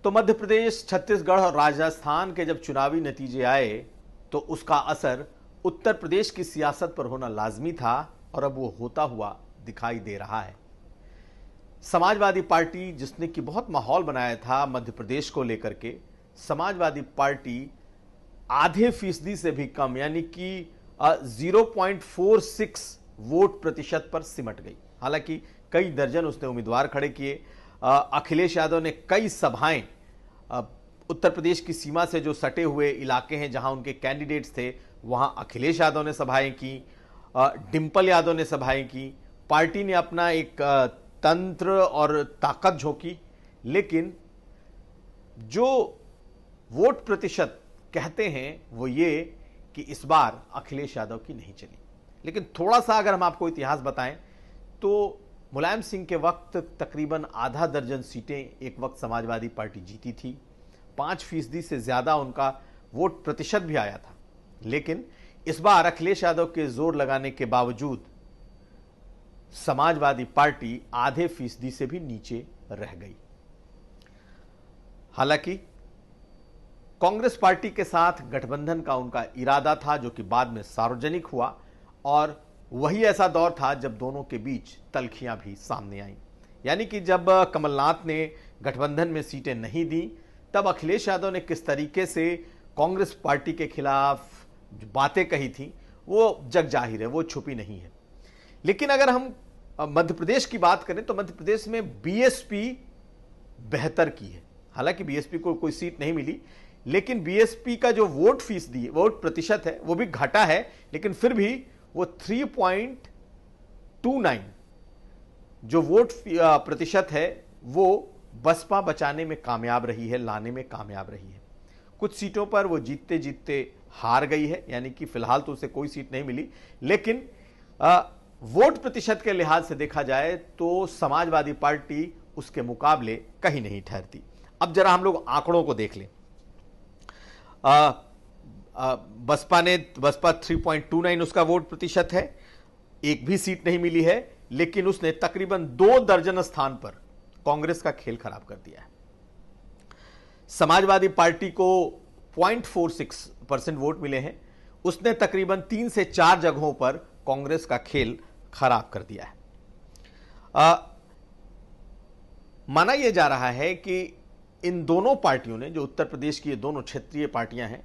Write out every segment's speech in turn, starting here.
तो मध्य प्रदेश, छत्तीसगढ़ और राजस्थान के जब चुनावी नतीजे आए तो उसका असर उत्तर प्रदेश की सियासत पर होना लाजमी था और अब वो होता हुआ दिखाई दे रहा है। समाजवादी पार्टी जिसने कि बहुत माहौल बनाया था मध्य प्रदेश को लेकर के, समाजवादी पार्टी आधे फीसदी से भी कम यानी कि 0.46 वोट प्रतिशत पर सिमट गई। हालांकि कई दर्जन उसने उम्मीदवार खड़े किए। अखिलेश यादव ने कई सभाएं उत्तर प्रदेश की सीमा से जो सटे हुए इलाके हैं जहां उनके कैंडिडेट्स थे वहां अखिलेश यादव ने सभाएं की, डिंपल यादव ने सभाएं की। पार्टी ने अपना एक तंत्र और ताकत झोंकी, लेकिन जो वोट प्रतिशत कहते हैं वो ये कि इस बार अखिलेश यादव की नहीं चली। लेकिन थोड़ा सा अगर हम आपको इतिहास बताएं तो मुलायम सिंह के वक्त तकरीबन आधा दर्जन सीटें एक वक्त समाजवादी पार्टी जीती थी, 5% से ज्यादा उनका वोट प्रतिशत भी आया था। लेकिन इस बार अखिलेश यादव के जोर लगाने के बावजूद समाजवादी पार्टी आधे फीसदी से भी नीचे रह गई। हालांकि कांग्रेस पार्टी के साथ गठबंधन का उनका इरादा था जो कि बाद में सार्वजनिक हुआ, और वही ऐसा दौर था जब दोनों के बीच तल्खियां भी सामने आईं। यानी कि जब कमलनाथ ने गठबंधन में सीटें नहीं दी तब अखिलेश यादव ने किस तरीके से कांग्रेस पार्टी के खिलाफ जो बातें कही थी वो जग जाहिर है, वो छुपी नहीं है। लेकिन अगर हम मध्य प्रदेश की बात करें तो मध्य प्रदेश में बीएसपी बेहतर की है। हालांकि बीएसपी को कोई सीट नहीं मिली, लेकिन बीएसपी का जो वोट प्रतिशत है वो भी घटा है, लेकिन फिर भी वो 3.29 जो वोट प्रतिशत है वो बसपा बचाने में कामयाब रही है, लाने में कामयाब रही है। कुछ सीटों पर वो जीतते जीतते हार गई है, यानी कि फिलहाल तो उसे कोई सीट नहीं मिली। लेकिन वोट प्रतिशत के लिहाज से देखा जाए तो समाजवादी पार्टी उसके मुकाबले कहीं नहीं ठहरती। अब जरा हम लोग आंकड़ों को देख लें। बसपा 3.29 उसका वोट प्रतिशत है, एक भी सीट नहीं मिली है, लेकिन उसने तकरीबन 2 दर्जन स्थान पर कांग्रेस का खेल खराब कर दिया है। समाजवादी पार्टी को 0.46% वोट मिले हैं, उसने तकरीबन 3 से 4 जगहों पर कांग्रेस का खेल खराब कर दिया है। माना यह जा रहा है कि इन दोनों पार्टियों ने, जो उत्तर प्रदेश की ये दोनों क्षेत्रीय पार्टियां हैं,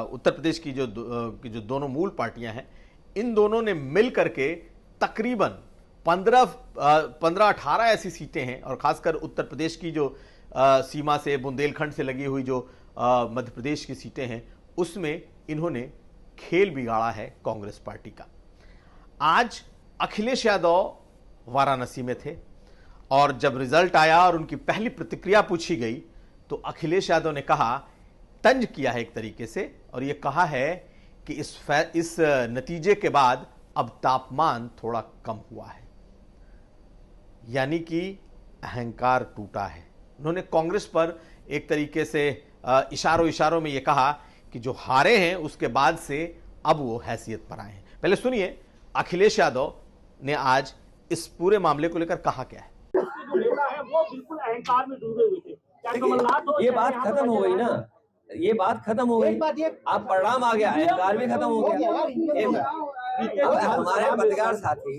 उत्तर प्रदेश की जो दोनों मूल पार्टियां हैं, इन दोनों ने मिल करके तकरीबन 15-18 ऐसी सीटें हैं, और खासकर उत्तर प्रदेश की जो सीमा से बुंदेलखंड से लगी हुई जो मध्य प्रदेश की सीटें हैं उसमें इन्होंने खेल बिगाड़ा है कांग्रेस पार्टी का। आज अखिलेश यादव वाराणसी में थे और जब रिजल्ट आया और उनकी पहली प्रतिक्रिया पूछी गई तो अखिलेश यादव ने कहा, तंज किया है एक तरीके से, और यह कहा है कि इस नतीजे के बाद अब तापमान थोड़ा कम हुआ है, यानी कि अहंकार टूटा है। उन्होंने कांग्रेस पर एक तरीके से इशारों में यह कहा कि जो हारे हैं उसके बाद से अब वो हैसियत पर आए हैं। पहले सुनिए अखिलेश यादव ने आज इस पूरे मामले को लेकर कहा क्या है। वो बिल्कुल अहंकार में डूबे हुए थे। ये बात खत्म हो गई ना, ये बात खत्म हो गई। अब परिणाम आ गया, अहंकार भी खत्म हो गया। हमारे पत्रकार साथी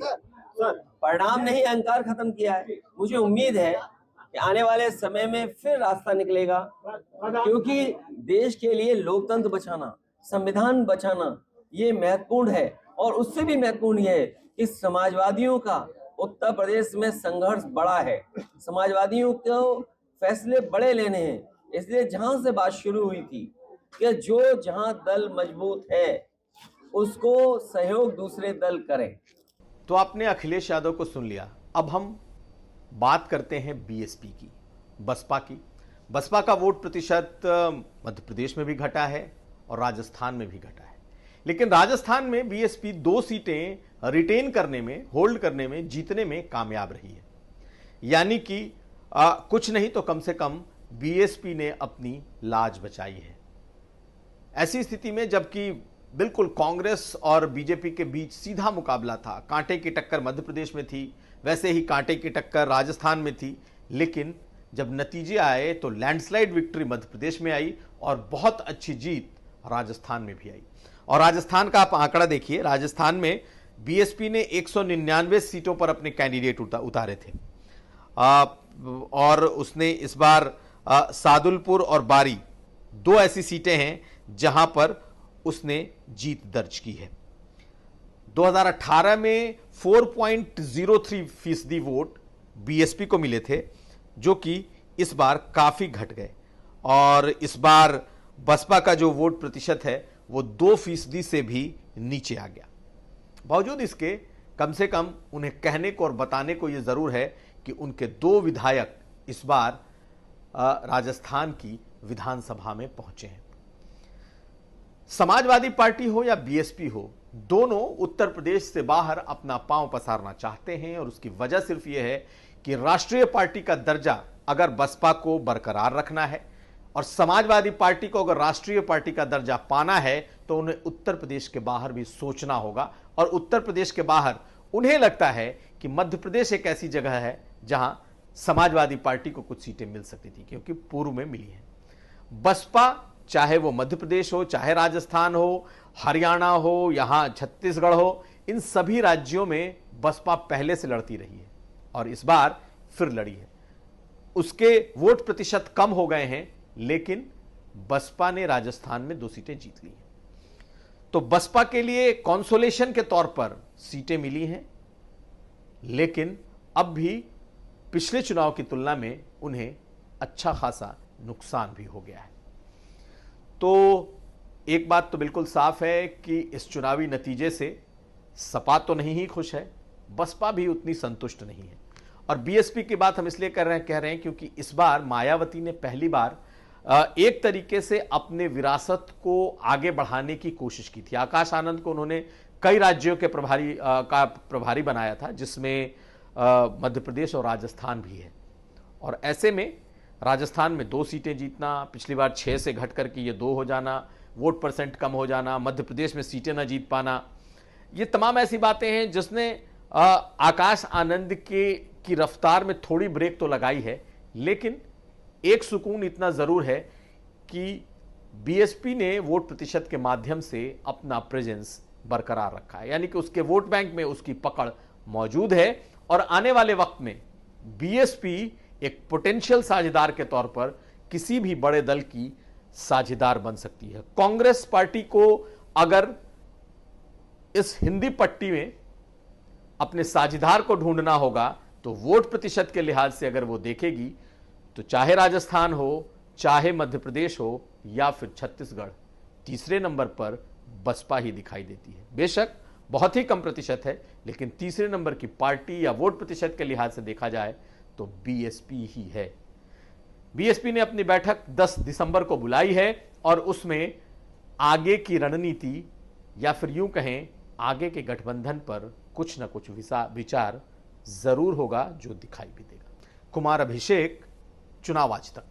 परिणाम नहीं अहंकार खत्म किया है। मुझे उम्मीद है कि आने वाले समय में फिर रास्ता निकलेगा, क्योंकि देश के लिए लोकतंत्र बचाना, संविधान बचाना ये महत्वपूर्ण है। और उससे भी महत्वपूर्ण ये है कि समाजवादियों का उत्तर प्रदेश में संघर्ष बड़ा है, समाजवादियों को फैसले बड़े लेने हैं। इसलिए जहां से बात शुरू हुई थी कि जहां दल मजबूत है उसको सहयोग दूसरे दल करें। तो आपने अखिलेश यादव को सुन लिया। अब हम बात करते हैं बीएसपी की, बसपा की। बसपा का वोट प्रतिशत मध्य प्रदेश में भी घटा है और राजस्थान में भी घटा है, लेकिन राजस्थान में बीएसपी 2 सीटें रिटेन करने में, होल्ड करने में, जीतने में कामयाब रही है। यानी कि कुछ नहीं तो कम से कम बीएसपी ने अपनी लाज बचाई है। ऐसी स्थिति में जबकि बिल्कुल कांग्रेस और बीजेपी के बीच सीधा मुकाबला था, कांटे की टक्कर मध्य प्रदेश में थी, वैसे ही कांटे की टक्कर राजस्थान में थी, लेकिन जब नतीजे आए तो लैंडस्लाइड विक्ट्री मध्य प्रदेश में आई और बहुत अच्छी जीत राजस्थान में भी आई। और राजस्थान का आप आंकड़ा देखिए, राजस्थान में बीएसपी ने 199 सीटों पर अपने कैंडिडेट उतारे थे और उसने इस बार सादुलपुर और बारी दो ऐसी सीटें हैं जहां पर उसने जीत दर्ज की है। 2018 में 4.03% वोट बीएसपी को मिले थे, जो कि इस बार काफी घट गए और इस बार बसपा का जो वोट प्रतिशत है वो 2% से भी नीचे आ गया। बावजूद इसके कम से कम उन्हें कहने को और बताने को यह जरूर है कि उनके 2 विधायक इस बार राजस्थान की विधानसभा में पहुंचे हैं। समाजवादी पार्टी हो या बीएसपी हो, दोनों उत्तर प्रदेश से बाहर अपना पांव पसारना चाहते हैं और उसकी वजह सिर्फ यह है कि राष्ट्रीय पार्टी का दर्जा अगर बसपा को बरकरार रखना है और समाजवादी पार्टी को अगर राष्ट्रीय पार्टी का दर्जा पाना है तो उन्हें उत्तर प्रदेश के बाहर भी सोचना होगा। और उत्तर प्रदेश के बाहर उन्हें लगता है कि मध्य प्रदेश एक ऐसी जगह है जहां समाजवादी पार्टी को कुछ सीटें मिल सकती थी, क्योंकि पूर्व में मिली है। बसपा चाहे वो मध्य प्रदेश हो, चाहे राजस्थान हो, हरियाणा हो, यहां छत्तीसगढ़ हो, इन सभी राज्यों में बसपा पहले से लड़ती रही है और इस बार फिर लड़ी है। उसके वोट प्रतिशत कम हो गए हैं, लेकिन बसपा ने राजस्थान में 2 सीटें जीत ली हैं। तो बसपा के लिए कॉन्सोलेशन के तौर पर सीटें मिली हैं, लेकिन अब भी पिछले चुनाव की तुलना में उन्हें अच्छा खासा नुकसान भी हो गया है। तो एक बात तो बिल्कुल साफ है कि इस चुनावी नतीजे से सपा तो नहीं ही खुश है, बसपा भी उतनी संतुष्ट नहीं है। और बीएसपी की बात हम इसलिए कह रहे हैं क्योंकि इस बार मायावती ने पहली बार एक तरीके से अपने विरासत को आगे बढ़ाने की कोशिश की थी। आकाश आनंद को उन्होंने कई राज्यों के प्रभारी बनाया था, जिसमें मध्य प्रदेश और राजस्थान भी है। और ऐसे में राजस्थान में 2 सीटें जीतना, पिछली बार 6 से घट करके ये 2 हो जाना, वोट परसेंट कम हो जाना, मध्य प्रदेश में सीटें न जीत पाना, ये तमाम ऐसी बातें हैं जिसने आकाश आनंद की रफ्तार में थोड़ी ब्रेक तो लगाई है। लेकिन एक सुकून इतना जरूर है कि बीएसपी ने वोट प्रतिशत के माध्यम से अपना प्रेजेंस बरकरार रखा है, यानी कि उसके वोट बैंक में उसकी पकड़ मौजूद है और आने वाले वक्त में बीएसपी एक पोटेंशियल साझेदार के तौर पर किसी भी बड़े दल की साझेदार बन सकती है। कांग्रेस पार्टी को अगर इस हिंदी पट्टी में अपने साझेदार को ढूंढना होगा तो वोट प्रतिशत के लिहाज से अगर वो देखेगी तो चाहे राजस्थान हो, चाहे मध्य प्रदेश हो या फिर छत्तीसगढ़, तीसरे नंबर पर बसपा ही दिखाई देती है। बेशक बहुत ही कम प्रतिशत है, लेकिन तीसरे नंबर की पार्टी या वोट प्रतिशत के लिहाज से देखा जाए तो बीएसपी ही है। बीएसपी ने अपनी बैठक 10 दिसंबर को बुलाई है और उसमें आगे की रणनीति या फिर यूं कहें आगे के गठबंधन पर कुछ न कुछ विचार जरूर होगा जो दिखाई भी देगा। कुमार अभिषेक, चुनाव आज तक।